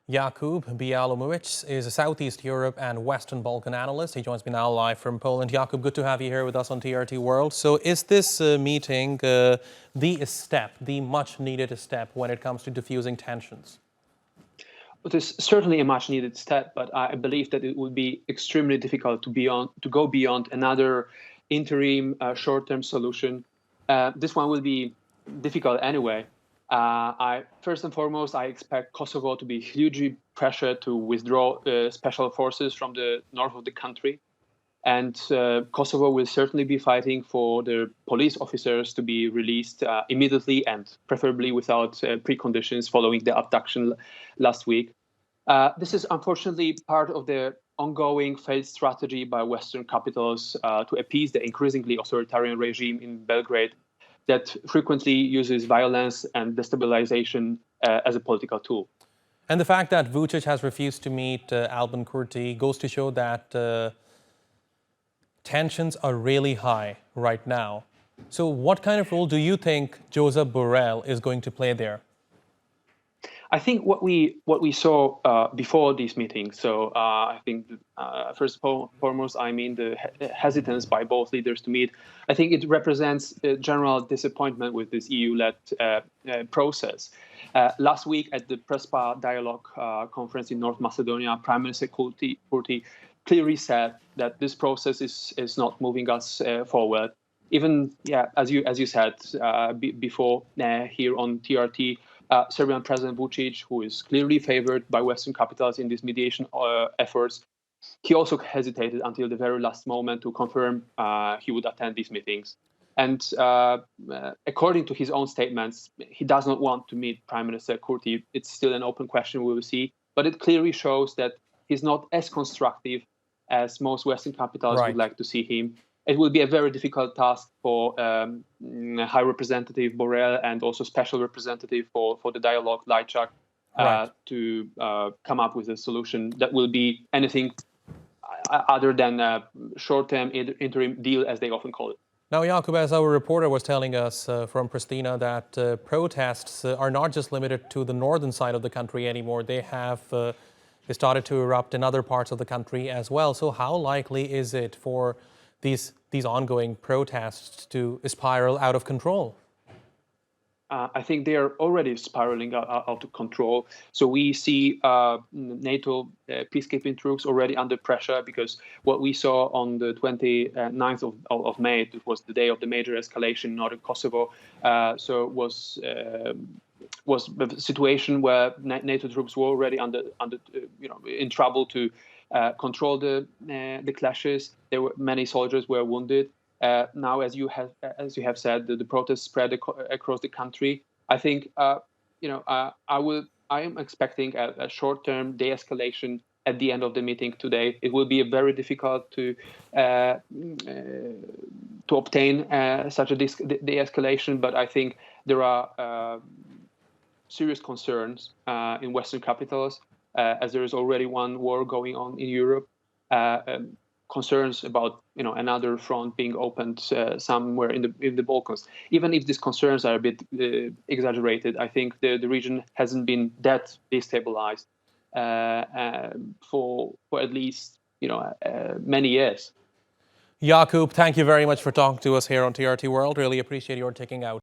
Jakub Bielamowicz is a Southeast Europe and Western Balkan analyst. He joins me now live from Poland. Jakub, good to have you here with us on TRT World. So is this meeting the step, the much-needed step when it comes to diffusing tensions? It is certainly a much-needed step, but I believe that it would be extremely difficult to go beyond another interim short-term solution. This one will be difficult anyway. First and foremost, I expect Kosovo to be hugely pressured to withdraw special forces from the north of the country. And Kosovo will certainly be fighting for the police officers to be released immediately and preferably without preconditions following the abduction last week. This is unfortunately part of the ongoing failed strategy by Western capitals to appease the increasingly authoritarian regime in Belgrade that frequently uses violence and destabilization as a political tool. And the fact that Vucic has refused to meet Albin Kurti goes to show that tensions are really high right now. So what kind of role do you think Josep Borrell is going to play there? I think what we saw before these meetings. So I think first and foremost, I mean the hesitance by both leaders to meet. I think it represents a general disappointment with this EU-led process. Last week at the Prespa Dialogue conference in North Macedonia, Prime Minister Kurti clearly said that this process is not moving us forward. Even as you said before here on TRT. Serbian President Vucic, who is clearly favored by Western capitals in these mediation efforts, he also hesitated until the very last moment to confirm he would attend these meetings. And according to his own statements, he does not want to meet Prime Minister Kurti. It's still an open question, we will see. But it clearly shows that he's not as constructive as most Western capitals would like to see him. It will be a very difficult task for High Representative Borrell and also Special Representative for the dialogue, Lajčák, to come up with a solution that will be anything other than a short-term interim deal, as they often call it. Now, Jakub, as our reporter was telling us from Pristina, that protests are not just limited to the northern side of the country anymore. They have started to erupt in other parts of the country as well. So how likely is it for these ongoing protests to spiral out of control? I think they are already spiraling out of control. So we see NATO peacekeeping troops already under pressure, because what we saw on the 29th of May, it was the day of the major escalation in northern Kosovo, was a situation where NATO troops were already in trouble to control the clashes. There were many soldiers were wounded. Now, as you have said, the protests spread across the country. I think I am expecting a short-term de-escalation at the end of the meeting today. It will be very difficult to obtain such a de-escalation, but I think there are serious concerns in Western capitals, as there is already one war going on in Europe. Concerns about another front being opened somewhere in the Balkans. Even if these concerns are a bit exaggerated, I think the region hasn't been that destabilized for at least many years. Jakub, thank you very much for talking to us here on TRT World. Really appreciate your taking out